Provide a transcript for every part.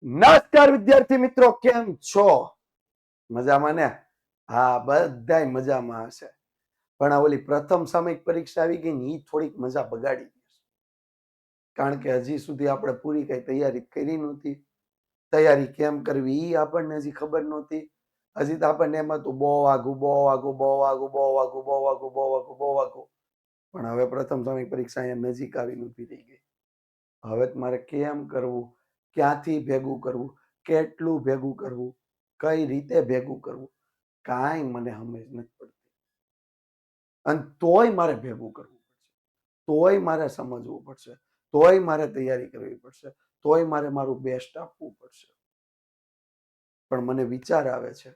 નમસ્કાર વિદ્યાર્થી મિત્રો, કેમ છો? મજામાં ને? હા, બધાય મજામાં હશે. પણ આ ઓલી પ્રથમ સામયિક પરીક્ષા આવી ગઈ ને ઈ થોડીક મજા બગાડી ગઈ. કારણ કે હજી સુધી આપણે પૂરી કઈ તૈયારી કરી નહોતી. તૈયારી કેમ કરવી ઈ આપણને હજી ખબર નહોતી. હજી તો આપણને એમ હતું બહુ વાગું, બહુ વાગું, બહુ વાગું, બહુ વાગું, બહુ વાગું, બહુ વાગું, બહુ વાગું. પણ હવે પ્રથમ સામયિક પરીક્ષા અહીંયા નજીક આવીને ઊભી રહી ગઈ. હવે મારે કેમ કરવું, ક્યાંથી ભેગું કરવું, કેટલું ભેગું કરવું, કઈ રીતે ભેગું કરવું, કાંઈ મને સમજ નથી પડતી. અને તોય મારે ભેગું કરવું પડશે, તોય મારે સમજવું પડશે, તોય મારે તૈયારી કરવી પડશે, તોય મારે મારું બેસ્ટ આપવું પડશે. પણ મને વિચાર આવે છે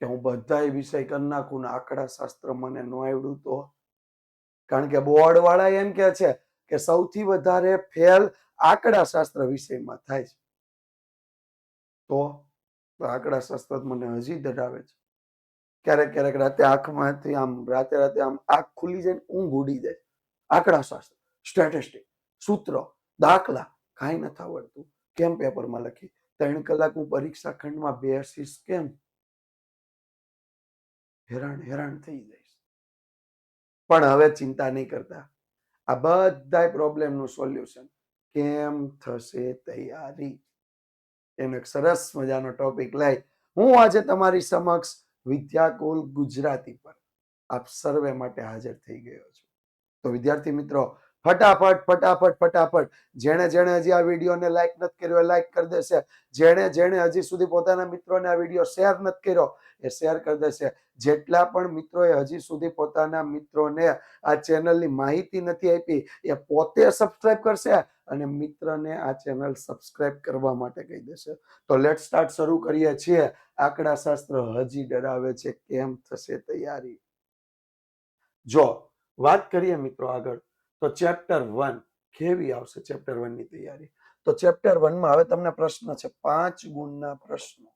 કે હું બધાય વિષય કરી નાખું ને આંકડા શાસ્ત્ર મને ન આવડ્યું તો. કારણ કે બોર્ડ વાળા એમ કે છે કે સૌથી વધારે ફેલ આંકડા શાસ્ત્ર વિષયમાં થાય છે. તો આંકડા શાસ્ત્ર મને હજી ડરાવે છે. ક્યારેક ક્યારેક રાતે આંખમાંથી આમ રાતે આમ આંખ ખુલી જાય, ઊંઘ ઉડી જાય. આંકડા શાસ્ત્ર, સ્ટેટિસ્ટિક, સૂત્રો, દાખલા કાંઈ નથી આવડતું. કેમ પેપરમાં લખી 3 કલાક હું પરીક્ષા ખંડમાં બેસીશ કેમ? હેરાન થઈ જઈશ. પણ હવે ચિંતા નહીં કરતા. આ બધા પ્રોબ્લેમનું સોલ્યુશન કેમ થશે તૈયારી, એનો એક સરસ મજાનો ટોપિક લઈ હું આજે તમારી સમક્ષ વિદ્યાકુલ ગુજરાતી પર આપ સર્વે માટે હાજર થઈ ગયો છું. તો વિદ્યાર્થી મિત્રો, ફટાફટ જેણે હજી આ વિડીયોને લાઈક નથી કર્યો એ લાઈક કરી દેશે. જેણે હજી સુધી પોતાના મિત્રોને આ વિડીયો શેર નથી કર્યો એ શેર કરી દેશે. જેટલા પણ મિત્રોએ હજી સુધી પોતાના મિત્રોને આ ચેનલની માહિતી નથી આપી એ પોતે સબસ્ક્રાઇબ કરશે અને મિત્રને આ ચેનલ સબસ્ક્રાઇબ કરવા માટે કહી દેશે. તો લેટ સ્ટાર્ટ, શરૂ કરીએ છીએ. આંકડા શાસ્ત્ર હજી ડરાવે છે, કેમ થશે તૈયારી? જો વાત કરીએ મિત્રો આગળ, તો ચેપ્ટર 1 કેવી આવશે? ચેપ્ટર 1 ની તૈયારી. તો ચેપ્ટર 1 માં હવે તમને પ્રશ્ન છે, 5 ગુણના પ્રશ્નો.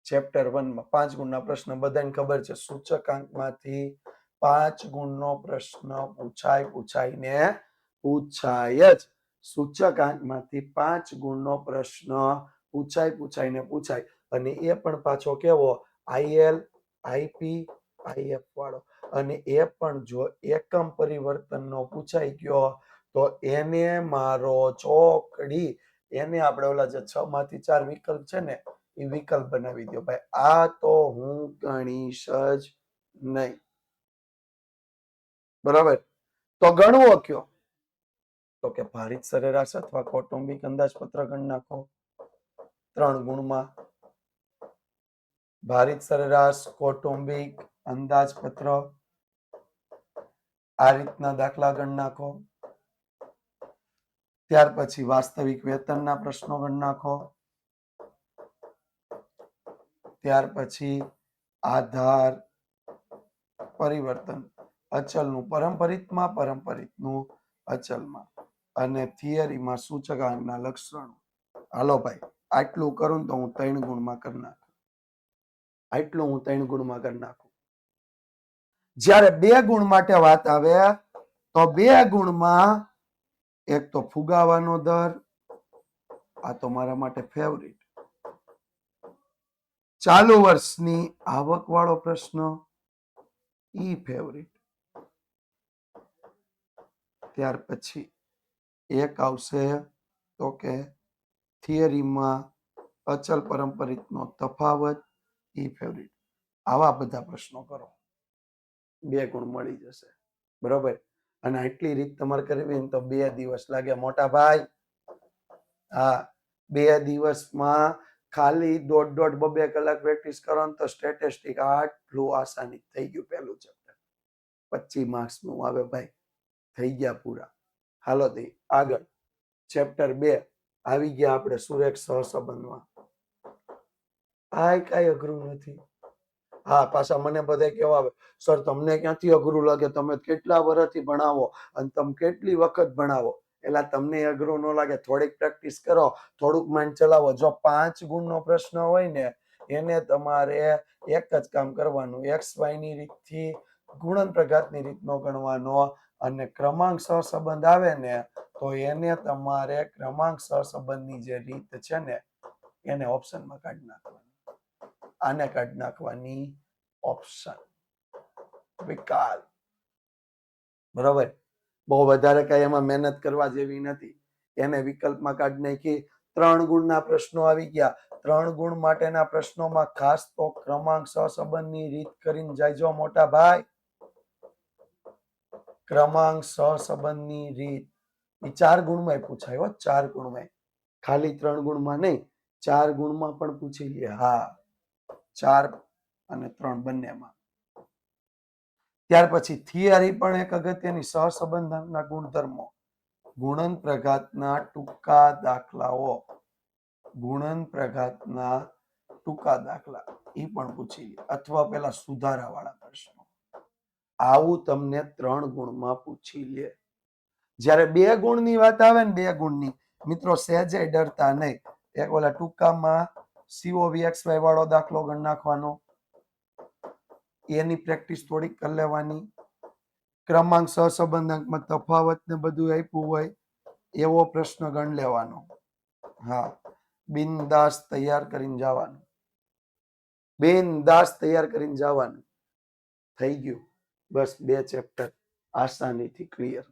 ચેપ્ટર 1 માં 5 ગુણના પ્રશ્ન બધાને ખબર છે, સૂચકાંકમાંથી 5 ગુણનો પ્રશ્ન પૂછાય જ. સૂચકાંકમાંથી 5 ગુણનો પ્રશ્ન પૂછાય અને એ પણ પાછો કેવો? આઈએલ, આઈપી, આઈએફ વાળો. અને એ પણ જો એકમ પરિવર્તનનો પૂછાઈ ગયો તો એને મારો ચોકડી, એને આપણે ઓલા જે 6 માંથી 4 વિકલ્પ છે ને એ વિકલ્પ બનાવી દો ભાઈ. આ તો હું ગણીશ જ નહીં. બરાબર? તો ગણવો કયો? તો કે ભારિત સરેરાશ અથવા કૌટુંબિક અંદાજપત્ર ગણ નાખો 3 ગુણમાં. ભારિત સરેરાશ, કૌટુંબિક અંદાજપત્ર, આ રીતના દાખલા ગણ નાખો. ત્યાર પછી વાસ્તવિક વેતનના પ્રશ્નો ગણ નાખો. ત્યાર પછી આધાર પરિવર્તન, અચલનું પરંપરિતમાં, પરંપરિતનું અચલમાં, અને થિયરીમાં સૂચકાંકના લક્ષણો. હાલો ભાઈ, આટલું કરું તો હું 3 ગુણમાં કરી નાખું. જ્યારે 2 ગુણ માટે વાત આવે તો 2 ગુણમાં એક તો ફુગાવાનો દર, આ તો મારા માટે ફેવરિટ. ચાલુ વર્ષની આવક વાળો પ્રશ્ન, ઈ ફેવરિટ. ત્યાર પછી એક આવશે તો કે થિયરીમાં અચલ પરંપરિતનો તફાવત, ઈ ફેવરિટ. આવા બધા પ્રશ્નો કરો, 2 ગુણ મળી જશે. બરોબર? અને આટલી રીત તમારે કરવી ને તો 2 દિવસ લાગે મોટા ભાઈ. હા, 2 દિવસમાં ખાલી 1.5-2 કલાક પ્રેક્ટિસ કરો ને તો સ્ટેટિસ્ટિક આટલું આસાની થઈ ગયું. પહેલું ચેપ્ટર 25 માર્ક્સ નું આવે ભાઈ, થઈ ગયા પૂરા. હાલો તે આગળ ચેપ્ટર 2 આવી ગયા આપણે સુરેખ સહસંબંધમાં. આ કઈ અઘરું નથી. હા, પાછા મને બધા કેવા આવે, સર તમને ક્યાંથી અઘરું લાગે? તમે કેટલા વર્ષથી ભણાવો અને તમે કેટલી વખત ભણાવો? એટલે તમને અઘરું ન લાગે, થોડીક પ્રેક્ટિસ કરો, થોડુંક માઇન્ડ ચલાવો. જો 5 ગુણનો પ્રશ્ન હોય ને એને તમારે એક જ કામ કરવાનું, XY ની રીતથી ગુણન પ્રઘાતની રીતનો ગણવાનો અને ક્રમાંક સહસંબંધ આવે ને તો એને તમારે ક્રમાંક સહસંબંધની જે રીત છે ને એને ઓપ્શનમાં કાઢી નાખવાની, આને કાઢી નાખવાની ઓપ્શન વિકલ્પ. બરોબર, બહુ વધારે કઈ એમાં મહેનત કરવા જેવી નથી. એને વિકલ્પમાં કાઢી નાખી. 3 ગુણના પ્રશ્નો આવી ગયા. 3 ગુણ માટેના પ્રશ્નોમાં ખાસ તો ક્રમાંક સહસંબંધની રીત કરીને જાયજો મોટા ભાઈ. ક્રમાંક સહસંબંધની રીત એ 4 ગુણમાં પૂછાય હો, 4 ગુણમાં, ખાલી 3 ગુણમાં નહીં, 4 ગુણમાં પણ પૂછી લે. હા, 4 અને 3 બંનેમાં. ત્યાર પછી થિયરી પણ એક અગત્યની, સહસંબંધના ગુણધર્મો, ગુણન પ્રઘાતના ટૂંકા દાખલાઓ, ગુણન પ્રઘાતના ટૂંકા દાખલા એ પણ પૂછી લે, અથવા પેલા સુધારા વાળા પ્રશ્નો. આવું તમને 3 ગુણમાં પૂછી લે. જ્યારે 2 ગુણની વાત આવે ને, 2 ગુણની મિત્રો સહેજે ડરતા નહીં. એક ઓલા ટૂંકામાં COVXY વાળો દાખલો ગણ નાખવાનો, એની પ્રેક્ટિસ થોડીક કરી લેવાની. ક્રમાંક સહસંબંધમાં તફાવત ને બધું આપ્યું હોય એવો પ્રશ્ન ગણ લેવાનો. હા, બિનદાસ તૈયાર કરીને જવાનું, બિનદાસ તૈયાર કરીને જવાનું. થઈ ગયું, બસ 2 ચેપ્ટર આસાનીથી ક્લિયર.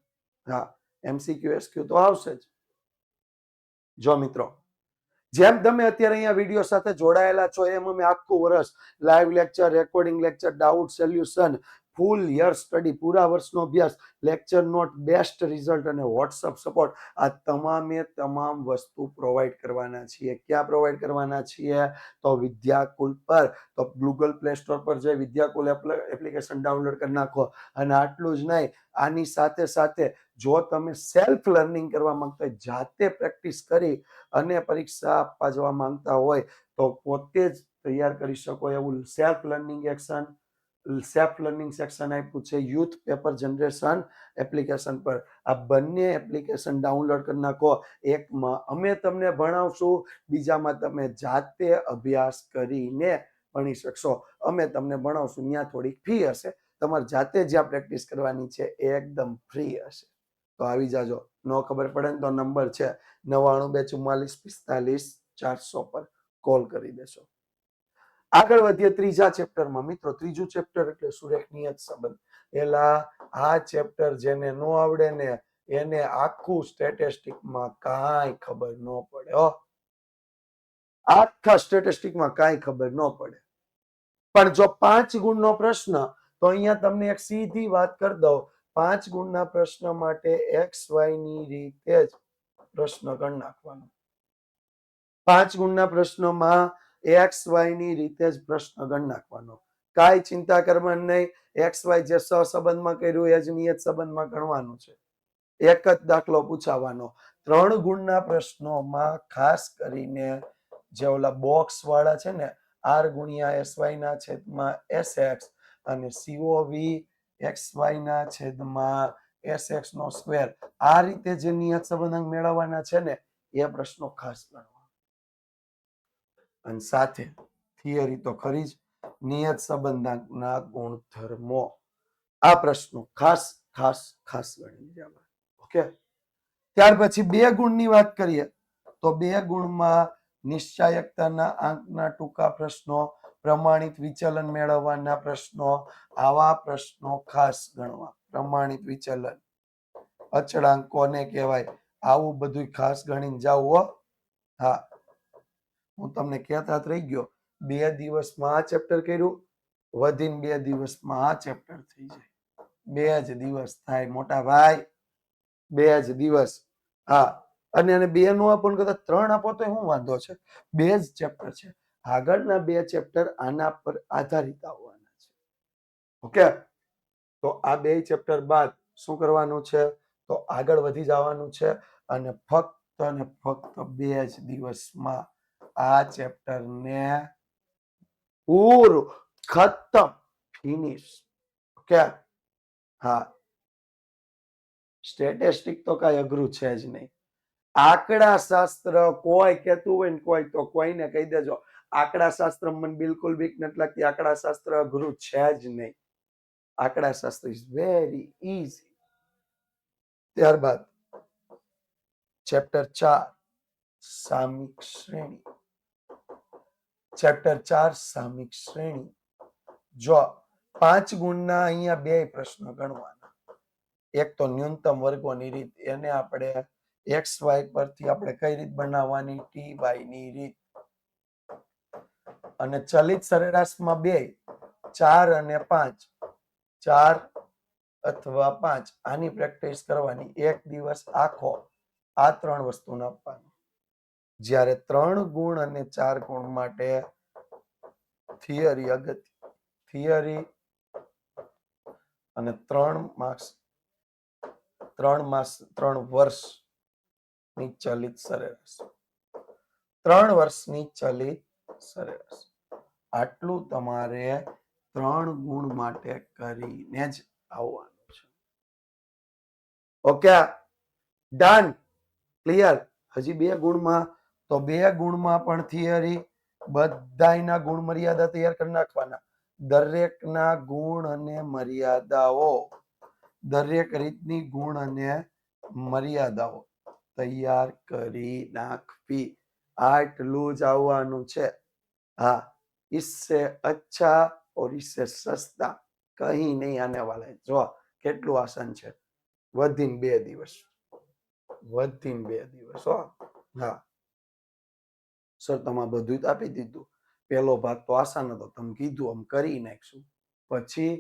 હા, MCQ SQ તો આવશે જ. જો મિત્રો, જેમ તમે અત્યારે અહીંયા વિડીયો સાથે જોડાયેલા છો એમ અમે આખું વર્ષ live lecture, recording lecture, doubt solution, full year study, પૂરા વર્ષનો અભ્યાસ, લેક્ચર નોટ, બેસ્ટ રિઝલ્ટ અને વોટ્સઅપ સપોર્ટ, આ તમામે તમામ વસ્તુ પ્રોવાઈડ કરવાના છીએ. ક્યાં પ્રોવાઈડ કરવાના છીએ? તો વિદ્યાકુલ પર. તો ગૂગલ પ્લે સ્ટોર પર જઈ વિદ્યાકુલ એપ્લિકેશન ડાઉનલોડ કરી નાખો. અને આટલું જ નહીં, આની સાથે સાથે જો તમે સેલ્ફ લર્નિંગ કરવા માંગતા હોય, જાતે પ્રેક્ટિસ કરી અને પરીક્ષા આપવા જવા માંગતા હોય તો પોતે જ તૈયાર કરી શકો એવું સેલ્ફ લર્નિંગ સેક્શન આપ્યું છે યુથ પેપર જનરેશન એપ્લિકેશન પર. આ બંને એપ્લિકેશન ડાઉનલોડ કરી નાખો. એકમાં અમે તમને ભણાવશું, બીજામાં તમે જાતે અભ્યાસ કરીને ભણી શકશો. અમે તમને ભણાવશું, ત્યાં થોડીક ફી હશે, તમારે જાતે જ્યાં પ્રેક્ટિસ કરવાની છે એ એકદમ ફ્રી હશે. તો આવી જાજો. ન ખબર પડે ને તો નંબર છે 9924454400 પર કોલ કરી દેશો. આગળ વધીએ ત્રીજા ચેપ્ટરમાં. મિત્રો, ત્રીજું ચેપ્ટર એટલે સુરેખ નિયત સંબંધ. એલા આ ચેપ્ટર જેને ન આવડે ને એને આખું સ્ટેટિસ્ટિકમાં કાંઈ ખબર ન પડે હો, આખા સ્ટેટિસ્ટિકમાં કાંઈ ખબર ન પડે. પણ જો 5 ગુણનો પ્રશ્ન, તો અહીંયા તમને એક સીધી વાત કરી દઉં. 5 ગુણના પ્રશ્ન માટે XY ની રીતે જ પ્રશ્ન કરી નાખવાનો. 5 ગુણના પ્રશ્નોમાં XY ની રીતે જ પ્રશ્ન ગણ નાખવાનો. કાંઈ ચિંતા કરવાની નહીં. XY જે સહસંબંધમાં કર્યું એ જ નિયત સંબંધમાં ગણવાનું છે. એક જ દાખલો પૂછાવાનો. 3 ગુણના પ્રશ્નોમાં ખાસ કરીને જે ઓલા બોક્સ વાળા છે ને, R ગુણ્યા SY ના છેદમાં SX અને COV XY ના છેદમાં SX નો સ્ક્વેર, આ રીતે જે નિયત સંબંધ મેળવવાના છે ને એ પ્રશ્નો ખાસ ગણવા. અને સાથે થિયરી તો ખરી જ, નિયત સંબંધના ગુણધર્મો, આ પ્રશ્નો ખાસ ખાસ ખાસ ગણી લેવા. ઓકે. ત્યાર પછી 2 ગુણની વાત કરીએ તો 2 ગુણમાં નિશ્ચાયકતાના આંકના ટૂંકા પ્રશ્નો, પ્રમાણિત વિચલન મેળવવાના પ્રશ્નો, આવા પ્રશ્નો ખાસ ગણવા. પ્રમાણિત વિચલન, અચળાંક કોને કહેવાય, આવું બધું ખાસ ગણીને જાવ. હા, હું તમને કહેતા જ રહી ગયો. 2 દિવસમાં આ ચેપ્ટર કર્યું, વધીને 2 દિવસમાં આ ચેપ્ટર થઈ જાય. 2 જ દિવસ થાય મોટા ભાઈ, 2 જ દિવસ. હા, અને 2 નો આપો ને કદાચ 3 આપો તો શું વાંધો છે? 2 જ ચેપ્ટર છે. આગળના 2 ચેપ્ટર આના પર આધારિત આવવાના છે. ઓકે. તો આ 2 ચેપ્ટર બાદ શું કરવાનું છે? તો આગળ વધી જવાનું છે અને ફક્ત અને ફક્ત 2 જ દિવસમાં આ ચેપ્ટરને પૂરું, ખતમ, ફિનિશ. ઓકે. હા, સ્ટેટિસ્ટિક તો કઈ અઘરું છે જ નહીં. આંકડા શાસ્ત્ર કોઈ કહેતું હોય ને કોઈ, તો કોઈને કહી દેજો આંકડા શાસ્ત્ર મને બિલકુલ બીક નથી લાગતી. આંકડા શાસ્ત્ર અઘરું છે જ નહીં. આંકડા શાસ્ત્ર ઇઝ વેરી ઈઝી. ત્યારબાદ ચેપ્ટર 4 સામિક શ્રેણી. ચેપ્ટર 4 સામિક શ્રેણી. જો 5 ગુણના અહીંયા બે પ્રશ્ન ગણવાના. એક તો ન્યૂનતમ વર્ગોની રીત, એને આપણે એક્સ વાય પરથી આપણે કઈ રીત બનાવવાની, ટી વાય ની રીત. અને ચલિત સરેરાશમાં બે, 4 અને 5, 4 અથવા 5, આની પ્રેક્ટિસ કરવાની. એક દિવસ આખો આ 3 વસ્તુને આપવાનું. જ્યારે 3 ગુણ અને 4 ગુણ માટે થિયરી અગત્ય, થિયરી અને 3 વર્ષની ચલિત સરેરાશ, 3 વર્ષની ચલિત સરેરાશ. આટલું તમારે 3 ગુણ માટે કરીને જ આવવાનું છે. Okay, done, clear. હજી 2 ગુણમાં, તો 2 ગુણમાં પણ થિયરી, બધાયના ગુણ મર્યાદા તૈયાર કરી નાખવાના. દરેકના ગુણ અને મર્યાદાઓ, દરેક રીતની ગુણ અને મર્યાદાઓ તૈયાર કરી નાખવી. આટલું જ આવવાનું છે. हाँ, इससे अच्छा और इससे सस्ता कहीं नहीं आने वाला है. જો કેટલું આસાન છે. વધીને 2 દિવસ, વધીને 2 દિવસ. હો હા સર, તમે બધું જ આપી દીધું. પહેલો ભાગ તો આસાન હતો, તમે કીધું આમ કરી નાખશું. પછી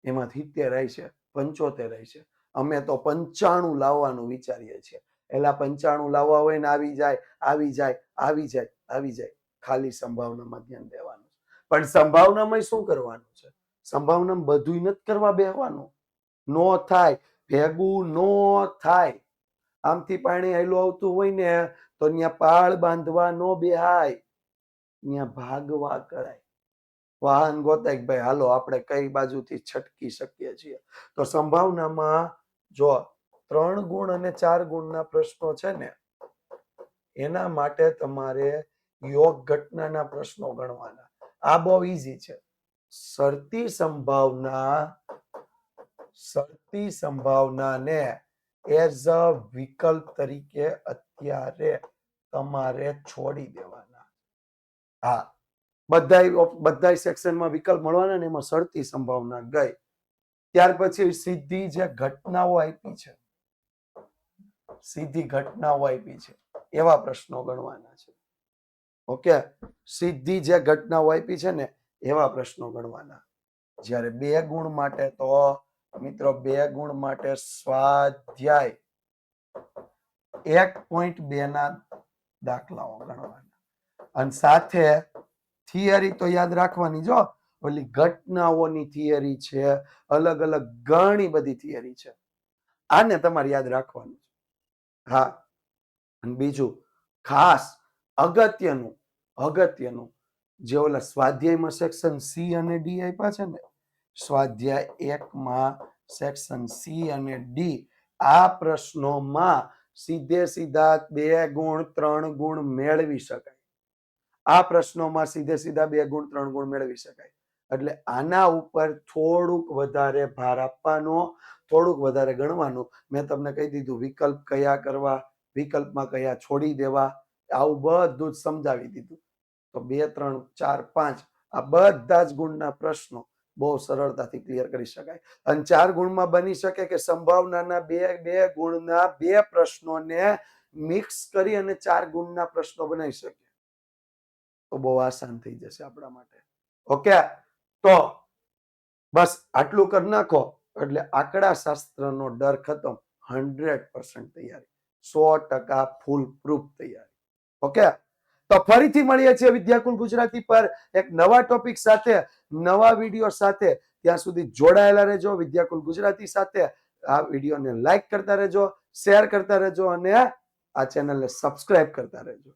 એમાં 70 આવી છે, 75 આવી છે. અમે તો 95 લાવવાનું વિચારીએ છીએ. એલા 95 લાવવા હોય ને આવી જાય, આવી જાય, આવી જાય, આવી જાય. ખાલી સંભાવનામાં ધ્યાન દેવાનું. પણ સંભાવનામાં શું કરવાનું છે? સંભાવનામાં બધું નથી કરવા બેહવાનું. નો થાય, ભેગું નો થાય. આમથી પાણી હેલું આવતું હોય ને તો ત્યાં પાળ બાંધવા નો બેહાય, ત્યાં ભાગવા કરાય. વાહન ગોતાય, ભાઈ હાલો આપણે કઈ બાજુથી છટકી શકીએ છીએ. તો સંભાવનામાં જો 3 ગુણ અને 4 ગુણના પ્રશ્નો છે ને, એના માટે તમારે યોગ ઘટનાના પ્રશ્નો ગણવાના. આ બહુ ઈઝી છે. શરતી સંભાવનાને એઝ અ વિકલ્પ તરીકે અત્યારે તમારે છોડી દેવાના. હા, બધા સેક્શનમાં વિકલ્પ મળવાના ને એમાં શરતી સંભાવના ગઈ. ત્યાર પછી સીધી જે ઘટનાઓ આપી છે, સીધી ઘટનાઓ આપી છે એવા પ્રશ્નો ગણવાના છે. ઓકે, સીધી જે ઘટનાઓ આપી છે ને એવા પ્રશ્નો ગણવાના. જ્યારે 2 ગુણ માટે તો મિત્રો 2 ગુણ માટે સ્વાધ્યાય 1.2 ના દાખલાઓ ગણવાના. અને સાથે થિયરી તો યાદ રાખવાની. જો ઓલી ઘટનાઓની થિયરી છે, અલગ અલગ ઘણી બધી થિયરી છે. આને તમારે યાદ રાખવાનું છે. હા, અને બીજું ખાસ અગત્યનું જે ઓલા સ્વાધ્યાયમાં સેક્શન સી અને ડી આપ્યા છે ને, સ્વાધ્યાય 1 માં સેક્શન સી અને ડી, આ પ્રશ્નોમાં સીધે સીધા 2 ગુણ 3 ગુણ મેળવી શકાય. આ પ્રશ્નોમાં સીધે સીધા 2 ગુણ 3 ગુણ મેળવી શકાય. એટલે આના ઉપર થોડુંક વધારે ભાર આપવાનો, થોડુંક વધારે ગણવાનું. મેં તમને કહી દીધું વિકલ્પ કયા કરવા, વિકલ્પમાં કયા છોડી દેવા, આવું બધું જ સમજાવી દીધું. તો 2 3 4 5 આ બધા જ ગુણના પ્રશ્નો બહુ સરળતાથી ક્લિયર કરી શકાય. અને 4 ગુણમાં બની શકે કે સંભાવનાના બે ગુણના 2 પ્રશ્નોને મિક્સ કરી અને 4 ગુણના પ્રશ્નો બનાવી શકીએ. તો બહુ આસાન થઈ જશે આપણા માટે. ઓકે, તો બસ આટલું કરી નાખો એટલે આંકડા શાસ્ત્રનો ડર ખતમ. 100% તૈયારી, 100% ફૂલ પ્રૂફ તૈયારી. ઓકે, તો ફરીથી મળીએ છીએ વિદ્યાકુલ ગુજરાતી પર એક નવા ટોપિક સાથે, નવા વિડીયો સાથે. ત્યાં સુધી જોડાયેલા રહેજો વિદ્યાકુલ ગુજરાતી સાથે. આ વિડીયોને લાઈક કરતા રહેજો, શેર કરતા રહેજો અને આ ચેનલને સબસ્ક્રાઇબ કરતા રહેજો.